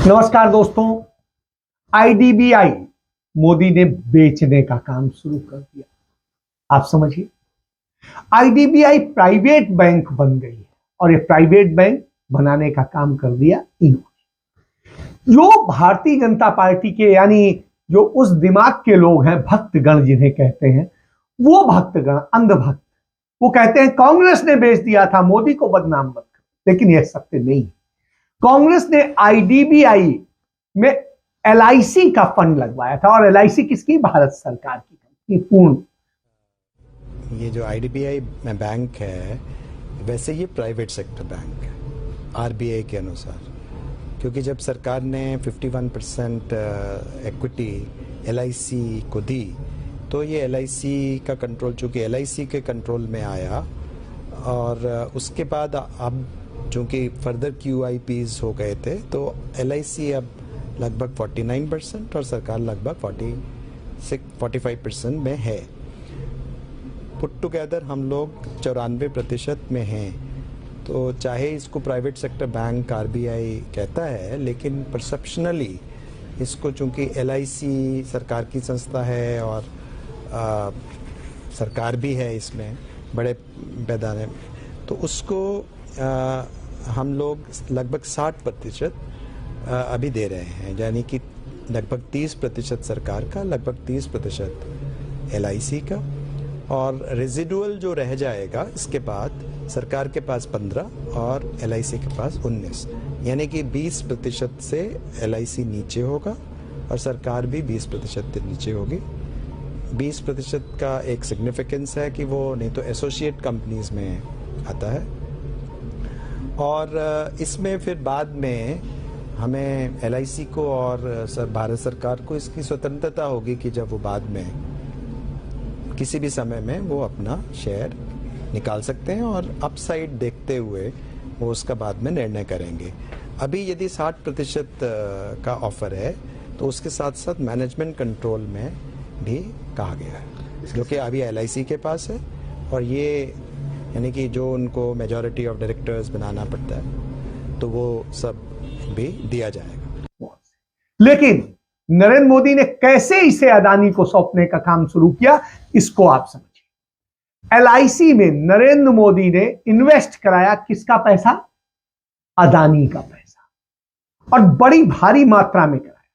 नमस्कार दोस्तों। आईडीबीआई मोदी ने बेचने का काम शुरू कर दिया। आप समझिए, आईडीबीआई प्राइवेट बैंक बन गई है और ये प्राइवेट बैंक बनाने का काम कर दिया इन्होंने। जो भारतीय जनता पार्टी के यानी जो उस दिमाग के लोग हैं, भक्तगण जिन्हें कहते हैं, वो भक्तगण अंधभक्त, वो कहते हैं कांग्रेस ने बेच दिया था, मोदी को बदनाम मत करो। लेकिन यह सत्य नहीं है। कांग्रेस ने आईडीबीआई में एलआईसी का फंड लगवाया था, और एलआईसी किसकी? भारत सरकार की पूर्ण। ये जो आईडीबीआई बैंक है, वैसे ये प्राइवेट सेक्टर बैंक है आरबीआई के अनुसार, क्योंकि जब सरकार ने 51% इक्विटी एलआईसी को दी, तो ये एलआईसी का कंट्रोल चूंकि एलआईसी के कंट्रोल में आया, और उसके बाद अब चूंकि फर्दर क्यूआईपीज हो गए थे, तो एलआईसी अब लगभग 49% और सरकार लगभग 45% में है। पुट टुगेदर हम लोग 94% में हैं। तो चाहे इसको प्राइवेट सेक्टर बैंक आरबीआई कहता है, लेकिन परसेप्शनली इसको चूंकि एलआईसी सरकार की संस्था है और सरकार भी है इसमें बड़े पैमाने में, तो उसको हम लोग लगभग 60% अभी दे रहे हैं, यानी कि लगभग 30% सरकार का, लगभग 30% एलआईसी का, और रेजिडुअल जो रह जाएगा इसके बाद सरकार के पास 15 और एलआईसी के पास 19, यानी कि 20% से एलआईसी नीचे होगा और सरकार भी 20% से नीचे होगी। 20% का एक सिग्निफिकेंस है कि वो नहीं तो एसोसिएट कंपनीज में आता है, और इसमें फिर बाद में हमें एलआईसी को और भारत सरकार को इसकी स्वतंत्रता होगी कि जब वो बाद में किसी भी समय में वो अपना शेयर निकाल सकते हैं, और अपसाइड देखते हुए वो उसका बाद में निर्णय करेंगे। अभी यदि 60% का ऑफर है, तो उसके साथ साथ मैनेजमेंट कंट्रोल में भी कहा गया है, जो कि अभी एलआईसी के पास है, और ये यानी कि जो उनको मेजॉरिटी ऑफ डायरेक्टर्स बनाना पड़ता है, तो वो सब भी दिया जाएगा। लेकिन नरेंद्र मोदी ने कैसे इसे अदानी को सौंपने का काम शुरू किया, इसको आप समझिए। एलआईसी में नरेंद्र मोदी ने इन्वेस्ट कराया किसका पैसा? अदानी का पैसा, और बड़ी भारी मात्रा में कराया।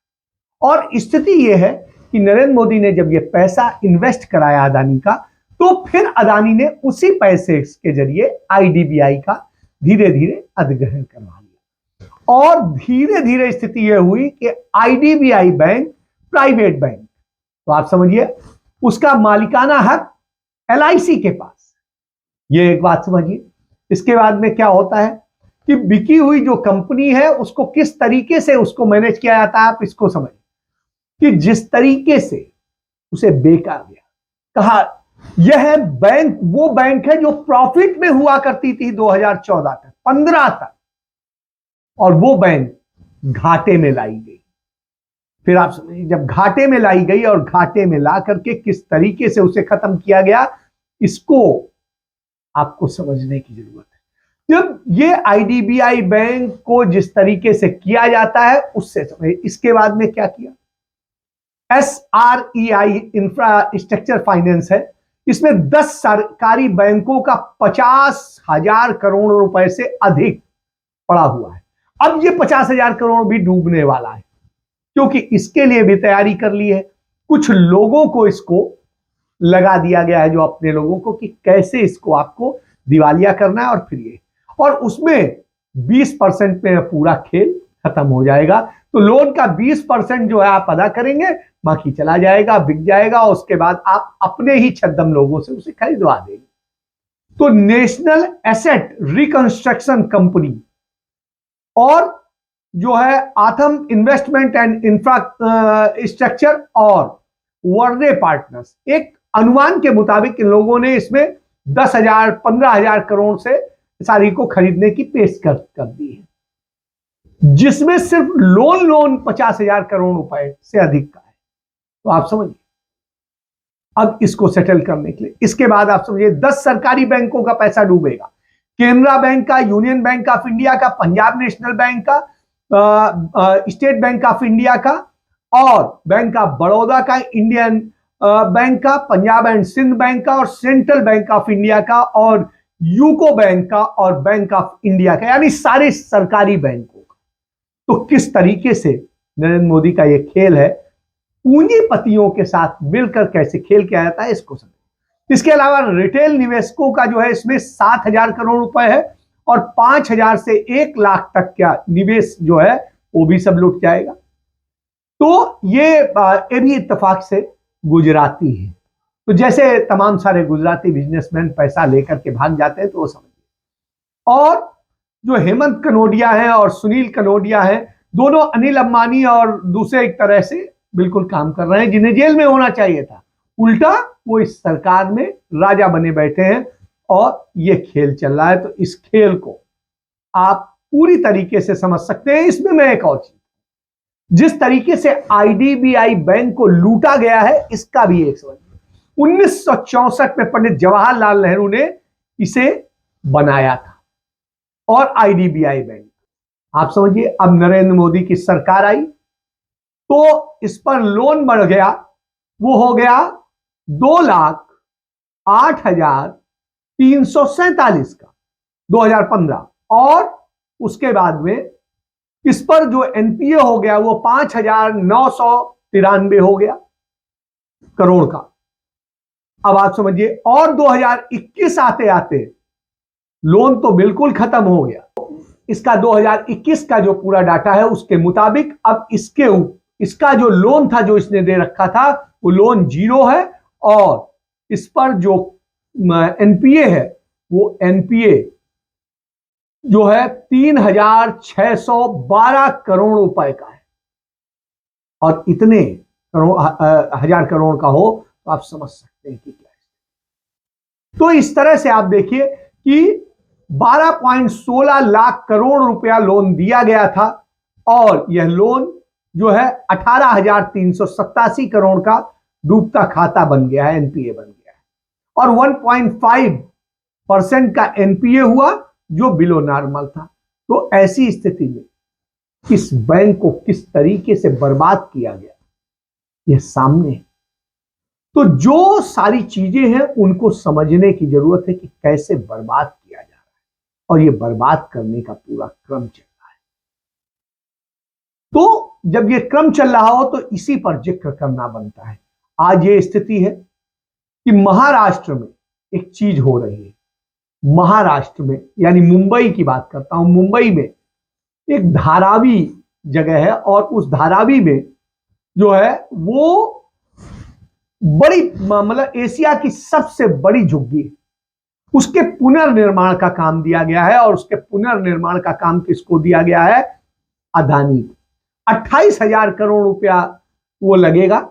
और स्थिति यह है कि नरेंद्र मोदी ने जब यह पैसा इन्वेस्ट कराया अदानी का, तो फिर अदानी ने उसी पैसे के जरिए आईडीबीआई का धीरे धीरे अधिग्रहण करवा लिया, और धीरे धीरे स्थिति यह हुई कि आईडीबीआई बैंक प्राइवेट बैंक, तो आप समझिए उसका मालिकाना हक एलआईसी के पास। यह एक बात समझिए। इसके बाद में क्या होता है कि बिकी हुई जो कंपनी है उसको किस तरीके से उसको मैनेज किया जाता है, आप इसको समझिए कि जिस तरीके से उसे बेचा गया, कहा यह बैंक वो बैंक है जो प्रॉफिट में हुआ करती थी 2014 तक, 15 तक, और वो बैंक घाटे में लाई गई। फिर आप समझिए, जब घाटे में लाई गई और घाटे में ला करके किस तरीके से उसे खत्म किया गया, इसको आपको समझने की जरूरत है। जब ये आईडीबीआई बैंक को जिस तरीके से किया जाता है उससे समझिए। इसके बाद में क्या किया? एसआरईआई इंफ्रास्ट्रक्चर फाइनेंस है, इसमें 10 सरकारी बैंकों का 50,000 करोड़ रुपए से अधिक पड़ा हुआ है। अब ये 50,000 करोड़ भी डूबने वाला है, क्योंकि इसके लिए भी तैयारी कर ली है। कुछ लोगों को इसको लगा दिया गया है, जो अपने लोगों को, कि कैसे इसको आपको दिवालिया करना है, और फिर ये, और उसमें 20% में पूरा खेल खत्म हो जाएगा। तो लोन का 20% जो है आप अदा करेंगे, बाकी चला जाएगा, बिक जाएगा, और उसके बाद आप अपने ही छद्म लोगों से उसे खरीदवा देंगे। तो नेशनल एसेट रिकंस्ट्रक्शन कंपनी और जो है आथम इन्वेस्टमेंट एंड इंफ्रास्ट्रक्चर और वर्दे पार्टनर्स, एक अनुमान के मुताबिक इन लोगों ने इसमें 10,000 15,000 करोड़ से सारी को खरीदने की पेश कर दी है, जिसमें सिर्फ लोन 50,000 करोड़ रुपए से अधिक का है। तो आप समझिए, अब इसको सेटल करने के लिए इसके बाद आप समझिए 10 सरकारी बैंकों का पैसा डूबेगा। केनरा बैंक का, यूनियन बैंक ऑफ इंडिया का, पंजाब नेशनल बैंक का, स्टेट बैंक ऑफ इंडिया का और बैंक ऑफ बड़ौदा का, इंडियन बैंक का, पंजाब एंड सिंध बैंक का और सेंट्रल बैंक ऑफ इंडिया का और यूको बैंक का और बैंक ऑफ इंडिया का, यानी सारे सरकारी बैंकों का। तो किस तरीके से नरेंद्र मोदी का यह खेल है, पूंजीपतियों के साथ मिलकर कैसे खेल किया जाता है, इसको समझें। इसके अलावा रिटेल निवेशकों का जो है इसमें 7,000 करोड़ रुपए है और 5,000 से 1 लाख तक का निवेश जो है वो भी सब लुट जाएगा। तो ये भी इत्तेफाक से गुजराती है। तो जैसे तमाम सारे गुजराती बिजनेसमैन पैसा लेकर के भाग जाते हैं, तो वो समझिए। और जो हेमंत कनोडिया है और सुनील कनोडिया है, दोनों अनिल अंबानी और दूसरे एक तरह से बिल्कुल काम कर रहे हैं, जिन्हें जेल में होना चाहिए था। उल्टा वो इस सरकार में राजा बने बैठे हैं और ये खेल चल रहा है। तो इस खेल को आप पूरी तरीके से समझ सकते हैं। इसमें मैं एक और चीज, जिस तरीके से आईडीबीआई बैंक को लूटा गया है, इसका भी एक समझ। 1964 में पंडित जवाहरलाल नेहरू ने इसे बनाया था और आईडीबीआई बैंक, आप समझिए, अब नरेंद्र मोदी की सरकार आई तो इस पर लोन बढ़ गया, वो हो गया 2,08,347 का 2015, और उसके बाद में इस पर जो एनपीए हो गया वो 5,993 हो गया करोड़ का। अब आप समझिए, और 2021 आते आते लोन तो बिल्कुल खत्म हो गया। इसका 2021 का जो पूरा डाटा है उसके मुताबिक अब इसका जो लोन था जो इसने दे रखा था वो लोन 0 है, और इस पर जो एनपीए है वो एनपीए जो है 3,612 करोड़ रुपए का है। और इतने हजार करोड़ का हो तो आप समझ सकते हैं कि क्या है। तो इस तरह से आप देखिए कि 12.16 लाख करोड़ रुपया लोन दिया गया था और यह लोन जो है 18,387 करोड़ का डूबता खाता बन गया है, एनपीए बन गया है, और 1.5% का एनपीए हुआ जो बिलो नॉर्मल था। तो ऐसी स्थिति में इस बैंक को किस तरीके से बर्बाद किया गया यह सामने है। तो जो सारी चीजें हैं उनको समझने की जरूरत है कि कैसे बर्बाद किया जा रहा है, और यह बर्बाद करने का पूरा क्रम चल रहा है। तो जब यह क्रम चल रहा हो तो इसी पर जिक्र करना बनता है। आज ये स्थिति है कि महाराष्ट्र में एक चीज हो रही है। महाराष्ट्र में, यानी मुंबई की बात करता हूं, मुंबई में एक धारावी जगह है और उस धारावी में जो है वो बड़ी, मतलब एशिया की सबसे बड़ी झुग्गी है। उसके पुनर्निर्माण का काम दिया गया है और उसके पुनर्निर्माण का काम किसको दिया गया है? अदानी को। 28,000 करोड़ रुपया वो लगेगा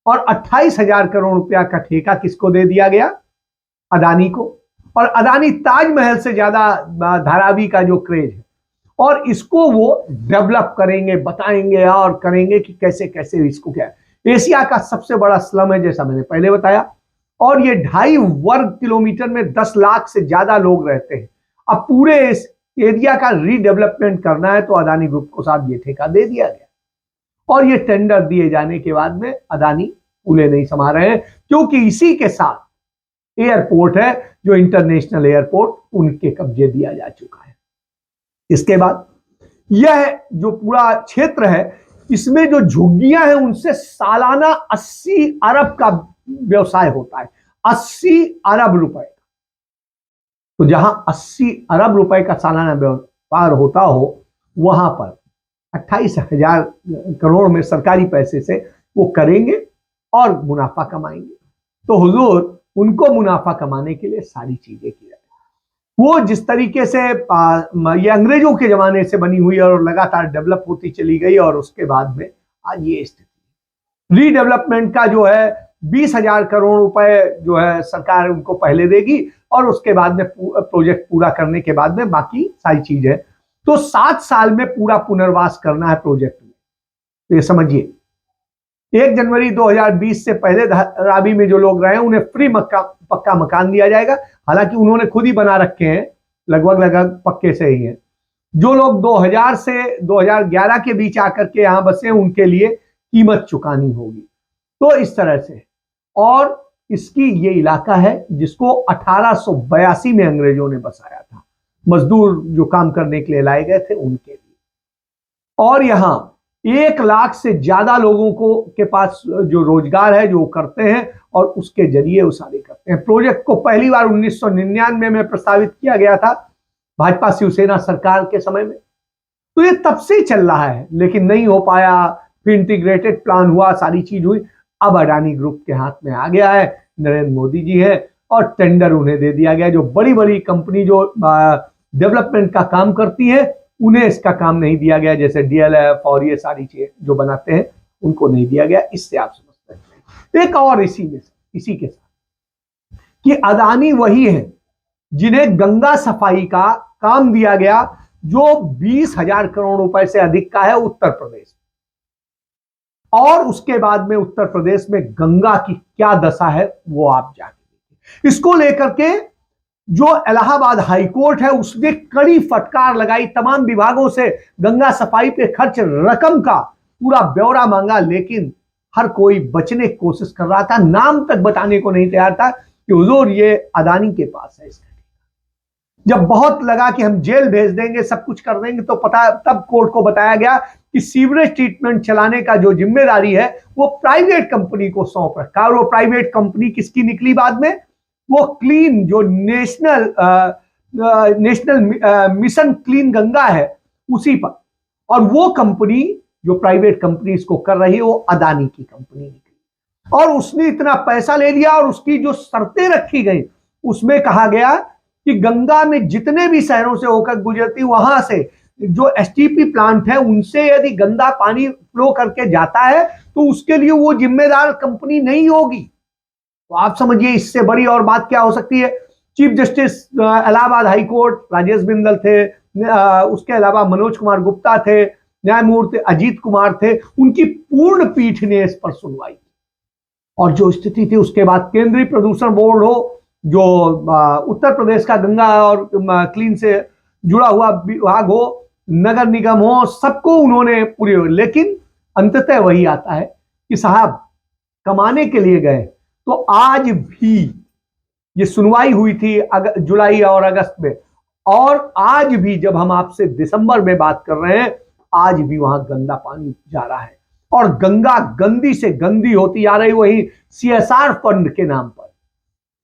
और 28,000 करोड़ रुपया का ठेका किसको दे दिया गया? अदानी को। और अदानी ताजमहल से ज्यादा धारावी का जो क्रेज है, और इसको वो डेवलप करेंगे, बताएंगे और करेंगे कि कैसे कैसे इसको क्या है। एशिया का सबसे बड़ा स्लम है जैसा मैंने पहले बताया, और ये 2.5 वर्ग किलोमीटर में 10 लाख से ज्यादा लोग रहते हैं। अब पूरे इस एरिया का रीडेवलपमेंट करना है तो अदानी ग्रुप को साथ ये ठेका दे दिया गया, और ये टेंडर दिए जाने के बाद में अदानी फूले नहीं समा रहे हैं, क्योंकि इसी के साथ एयरपोर्ट है जो इंटरनेशनल एयरपोर्ट उनके कब्जे दिया जा चुका है। इसके बाद यह जो पूरा क्षेत्र है इसमें जो झुग्गियां हैं उनसे सालाना 80 अरब का व्यवसाय होता है, 80 अरब रुपए। तो जहां 80 अरब रुपए का सालाना व्यापार होता हो वहां पर 28,000 करोड़ में सरकारी पैसे से वो करेंगे और मुनाफा कमाएंगे। तो हुजूर, उनको मुनाफा कमाने के लिए सारी चीजें की जाती। वो जिस तरीके से ये अंग्रेजों के जमाने से बनी हुई और लगातार डेवलप होती चली गई, और उसके बाद में आज ये स्थिति। रीडेवलपमेंट का जो है 20,000 करोड़ रुपए जो है सरकार उनको पहले देगी, और उसके बाद में प्रोजेक्ट पूरा करने के बाद में बाकी सारी चीज है। तो 7 साल में पूरा पुनर्वास करना है प्रोजेक्ट में। तो ये समझिए, 1 जनवरी 2020 से पहले धारावी में जो लोग रहे उन्हें फ्री पक्का मकान दिया जाएगा। हालांकि उन्होंने खुद ही बना रखे हैं, लगभग पक्के से ही है। जो लोग 2000 से 2011 के बीच आकर के यहां बसे उनके लिए कीमत चुकानी होगी। तो इस तरह से, और इसकी ये इलाका है जिसको 1882 में अंग्रेजों ने बसाया था, मजदूर जो काम करने के लिए लाए गए थे उनके लिए। और यहां 1 लाख से ज्यादा लोगों को के पास जो रोजगार है जो करते हैं और उसके जरिए वो सारे करते हैं। प्रोजेक्ट को पहली बार 1999 में प्रस्तावित किया गया था भाजपा शिवसेना सरकार के समय में। तो ये तब से चल रहा है लेकिन नहीं हो पाया, फिर इंटीग्रेटेड प्लान हुआ, सारी चीज हुई। अब अडानी ग्रुप के हाथ में आ गया है, नरेंद्र मोदी जी है और टेंडर उन्हें दे दिया गया। जो बड़ी बड़ी कंपनी जो डेवलपमेंट का काम करती है उन्हें इसका काम नहीं दिया गया, जैसे डीएलएफ और ये सारी चीजें जो बनाते हैं उनको नहीं दिया गया। इससे आप समझ सकते हैं। एक और इसी के साथ कि अडानी वही है जिन्हें गंगा सफाई का काम दिया गया जो 20,000 करोड़ रुपए से अधिक का है उत्तर प्रदेश, और उसके बाद में उत्तर प्रदेश में गंगा की क्या दशा है वो आप जानेंगे। इसको लेकर के जो इलाहाबाद हाईकोर्ट है उसने कड़ी फटकार लगाई, तमाम विभागों से गंगा सफाई पे खर्च रकम का पूरा ब्यौरा मांगा, लेकिन हर कोई बचने की कोशिश कर रहा था, नाम तक बताने को नहीं तैयार था कि हुजूर ये अडानी के पास है। इसका जब बहुत लगा कि हम जेल भेज देंगे, सब कुछ कर देंगे, तो तब कोर्ट को बताया गया कि सीवरेज ट्रीटमेंट चलाने का जो जिम्मेदारी है वो प्राइवेट कंपनी को सौंप रखा। और वो प्राइवेट कंपनी किसकी निकली बाद में? वो क्लीन, जो नेशनल मिशन क्लीन गंगा है उसी पर। और वो कंपनी जो प्राइवेट कंपनी इसको कर रही है वो अडानी की कंपनी निकली। और उसने इतना पैसा ले लिया और उसकी जो शर्तें रखी गई उसमें कहा गया कि गंगा में जितने भी शहरों से होकर गुजरती वहां से जो एसटीपी प्लांट है उनसे यदि गंदा पानी फ्लो करके जाता है तो उसके लिए वो जिम्मेदार कंपनी नहीं होगी। तो आप समझिए इससे बड़ी और बात क्या हो सकती है। Chief justice Allahabad high court Rajesh Bindal थे, उसके अलावा मनोज कुमार गुप्ता थे, न्यायमूर्ति अजीत कुमार थे, उनकी पूर्ण पीठ ने इस पर सुनवाई की। और जो स्थिति थी उसके बाद केंद्रीय प्रदूषण बोर्ड हो, जो उत्तर प्रदेश का गंगा और क्लीन से जुड़ा हुआ विभाग हो, नगर निगम हो, सबको उन्होंने पूरी, लेकिन अंततः वही आता है कि साहब कमाने के लिए गए। तो आज भी ये सुनवाई हुई थी जुलाई और अगस्त में, और आज भी जब हम आपसे दिसंबर में बात कर रहे हैं आज भी वहां गंदा पानी जा रहा है और गंगा गंदी से गंदी होती जा रही। वही सीएसआर फंड के नाम पर,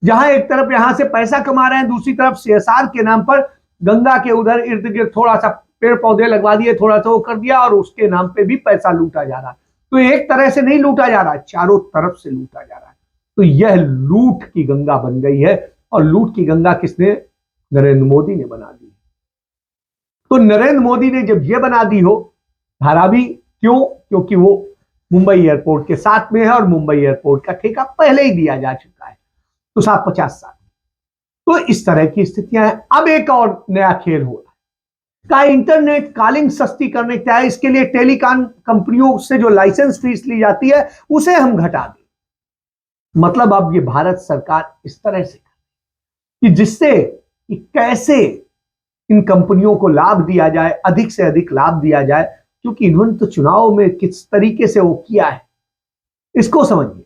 जहां एक तरफ यहां से पैसा कमा रहे हैं, दूसरी तरफ सीएसआर के नाम पर गंगा के उधर इर्द गिर्द थोड़ा सा पेड़ पौधे लगवा दिए, थोड़ा सा वो कर दिया और उसके नाम पे भी पैसा लूटा जा रहा है। तो एक तरह से नहीं लूटा जा रहा है, चारों तरफ से लूटा जा रहा है। तो यह लूट की गंगा बन गई है। और लूट की गंगा किसने? नरेंद्र मोदी ने बना दी। तो नरेंद्र मोदी ने जब यह बना दी हो धारावी, क्यों? क्योंकि वो मुंबई एयरपोर्ट के साथ में है और मुंबई एयरपोर्ट का ठेका पहले ही दिया जा चुका है, तो 50 साल। तो इस तरह की स्थितियां हैं। अब एक और नया खेल हो रहा है का इंटरनेट कॉलिंग सस्ती करने क्या है, इसके लिए टेलीकॉम कंपनियों से जो लाइसेंस फीस ली जाती है उसे हम घटा दें। मतलब अब ये भारत सरकार इस तरह से कि जिससे कि कैसे इन कंपनियों को लाभ दिया जाए, अधिक से अधिक लाभ दिया जाए, क्योंकि इन्होंने तो चुनाव में किस तरीके से वो किया है इसको समझिए।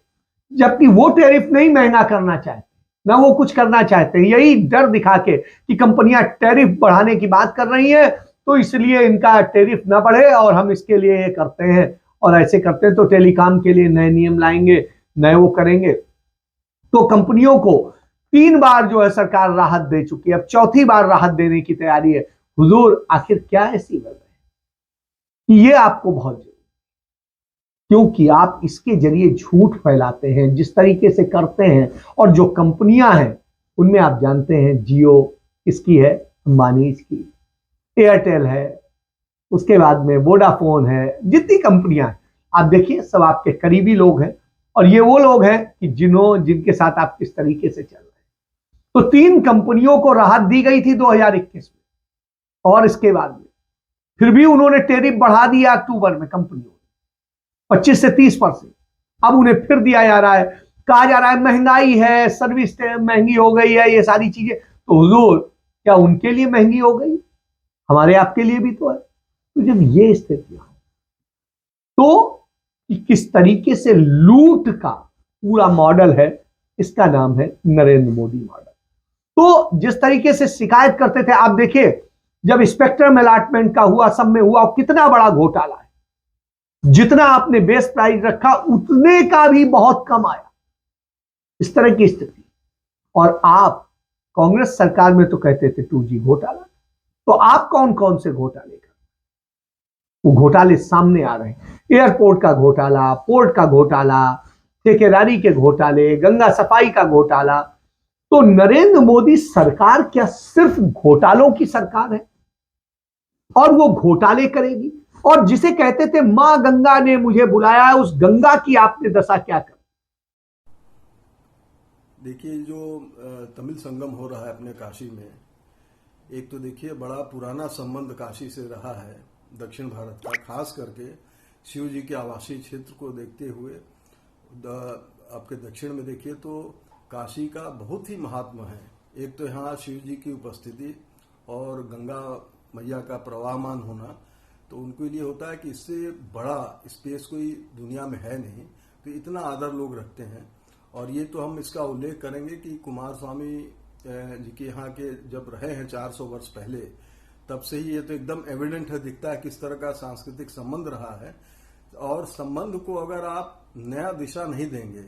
जबकि वो टैरिफ नहीं महंगा करना चाहते, ना वो कुछ करना चाहते हैं, यही डर दिखा के कि कंपनियां टैरिफ बढ़ाने की बात कर रही हैं तो इसलिए इनका टैरिफ ना बढ़े और हम इसके लिए ये करते हैं और ऐसे करते हैं। तो टेलीकॉम के लिए नए नियम लाएंगे, नए वो करेंगे। तो कंपनियों को 3 बार जो है सरकार राहत दे चुकी है, अब 4थी बार राहत देने की तैयारी है। हुजूर आखिर क्या ऐसी वजह है? ये आपको बहुत जरूरी, क्योंकि आप इसके जरिए झूठ फैलाते हैं जिस तरीके से करते हैं। और जो कंपनियां हैं उनमें आप जानते हैं जियो किसकी है? अंबानी की। एयरटेल है, उसके बाद में वोडाफोन है, जितनी कंपनियां हैं आप देखिए सब आपके करीबी लोग हैं और ये वो लोग हैं कि जिनके साथ आप किस तरीके से चल रहे हैं। तो 3 कंपनियों को राहत दी गई थी 2021 में और इसके बाद में फिर भी उन्होंने टैरिफ बढ़ा दिया अक्टूबर में कंपनियों 25 से 30%। अब उन्हें फिर दिया जा रहा है, कहा जा रहा है महंगाई है, सर्विस महंगी हो गई है, ये सारी चीजें। तो हुजूर क्या उनके लिए महंगी हो गई? हमारे आपके लिए भी तो है। तो जब ये स्थितियां तो कि किस तरीके से लूट का पूरा मॉडल है, इसका नाम है नरेंद्र मोदी मॉडल। तो जिस तरीके से शिकायत करते थे, आप देखिए जब स्पेक्ट्रम अलॉटमेंट का हुआ, सब में हुआ, कितना बड़ा घोटाला है। जितना आपने बेस प्राइस रखा उतने का भी बहुत कम आया, इस तरह की स्थिति। और आप कांग्रेस सरकार में तो कहते थे 2G घोटाला, तो आप कौन कौन से घोटाले कर, वो घोटाले सामने आ रहे हैं। एयरपोर्ट का घोटाला, पोर्ट का घोटाला, ठेकेदारी के घोटाले, गंगा सफाई का घोटाला। तो नरेंद्र मोदी सरकार क्या सिर्फ घोटालों की सरकार है और वो घोटाले करेगी? और जिसे कहते थे मां गंगा ने मुझे बुलाया, उस गंगा की आपने दशा क्या कर? देखिए, जो तमिल संगम हो रहा है अपने काशी में, एक तो देखिए बड़ा पुराना संबंध काशी से रहा है दक्षिण भारत का, खास करके शिव जी के आवासीय क्षेत्र को देखते हुए आपके दक्षिण में देखिए तो काशी का बहुत ही महात्मा है। एक तो यहाँ शिव जी की उपस्थिति और गंगा मैया का प्रवाहमान होना, तो उनके लिए होता है कि इससे बड़ा स्पेस कोई दुनिया में है नहीं, तो इतना आदर लोग रखते हैं। और ये तो हम इसका उल्लेख करेंगे कि कुमार स्वामी जी के यहाँ के जब रहे हैं 400 वर्ष पहले, तब से ही ये तो एकदम एविडेंट है, दिखता है किस तरह का सांस्कृतिक संबंध रहा है। और संबंध को अगर आप नया दिशा नहीं देंगे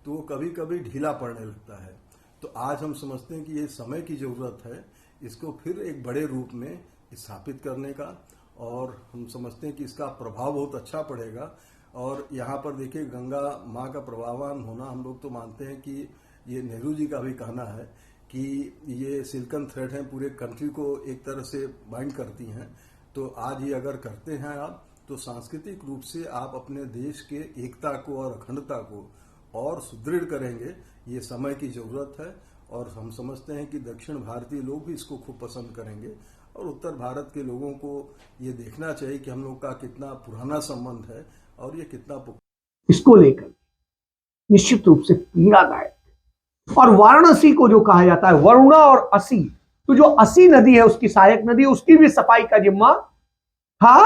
तो वो कभी कभी ढीला पड़ने लगता है। तो आज हम समझते हैं कि ये समय की जरूरत है इसको फिर एक बड़े रूप में स्थापित करने का, और हम समझते हैं कि इसका प्रभाव बहुत अच्छा पड़ेगा। और यहाँ पर देखिए गंगा माँ का प्रवाहमान होना, हम लोग तो मानते हैं कि ये नेहरू जी का भी कहना है कि ये सिल्कन थ्रेड है, पूरे कंट्री को एक तरह से बाइंड करती हैं। तो आज ये अगर करते हैं आप, तो सांस्कृतिक रूप से आप अपने देश के एकता को और अखंडता को और सुदृढ़ करेंगे। ये समय की जरूरत है और हम समझते हैं कि दक्षिण भारतीय लोग भी इसको खूब पसंद करेंगे। और उत्तर भारत के लोगों को ये देखना चाहिए कि हम लोग का कितना पुराना संबंध है और ये कितना इसको लेकर निश्चित रूप से पीड़ादायक। और वाराणसी को जो कहा जाता है वरुणा और असी, तो जो असी नदी है उसकी सहायक नदी, उसकी भी सफाई का जिम्मा था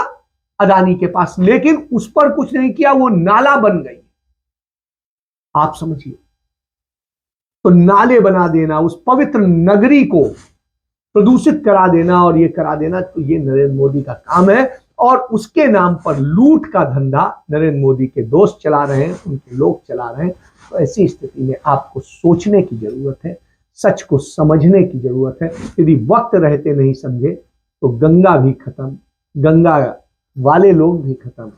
अदानी के पास, लेकिन उस पर कुछ नहीं किया, वो नाला बन गई। आप समझिए, तो नाले बना देना, उस पवित्र नगरी को प्रदूषित करा देना और ये करा देना, तो ये नरेंद्र मोदी का काम है। और उसके नाम पर लूट का धंधा नरेंद्र मोदी के दोस्त चला रहे हैं, उनके लोग चला रहे हैं। तो ऐसी स्थिति में आपको सोचने की जरूरत है, सच को समझने की जरूरत है। यदि वक्त रहते नहीं समझे तो गंगा भी खत्म, गंगा वाले लोग भी खत्म,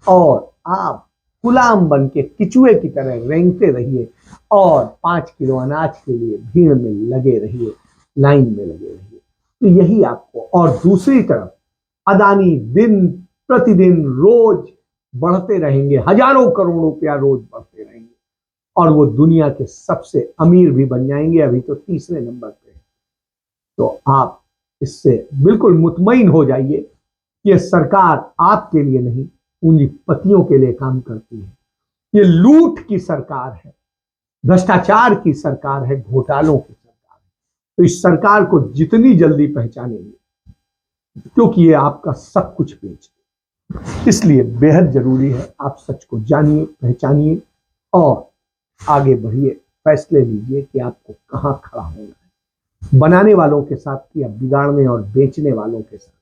और आप गुलाम बन के किचुए की तरह रेंगते रहिए और 5 किलो अनाज के लिए भीड़ में लगे रहिए, लाइन में लगे रहिए। तो यही आपको, और दूसरी तरफ अदानी दिन प्रतिदिन रोज बढ़ते रहेंगे, हजारों करोड़ रुपया रोज बढ़ते रहेंगे और वो दुनिया के सबसे अमीर भी बन जाएंगे। अभी तो तीसरे नंबर पे है। तो आप इससे बिल्कुल मुतमईन हो जाइए कि ये सरकार आपके लिए नहीं, पूंजीपतियों के लिए काम करती है। ये लूट की सरकार है, भ्रष्टाचार की सरकार है, घोटालों की सरकार है। तो इस सरकार को जितनी जल्दी पहचानेंगे, क्योंकि ये आपका सब कुछ बेच, इसलिए बेहद जरूरी है आप सच को जानिए, पहचानिए और आगे बढ़िए, फैसले लीजिए कि आपको कहां खड़ा होना है, बनाने वालों के साथ या बिगाड़ने और बेचने वालों के साथ।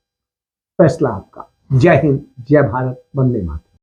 फैसला आपका। जय हिंद, जय भारत, वंदे मातरम।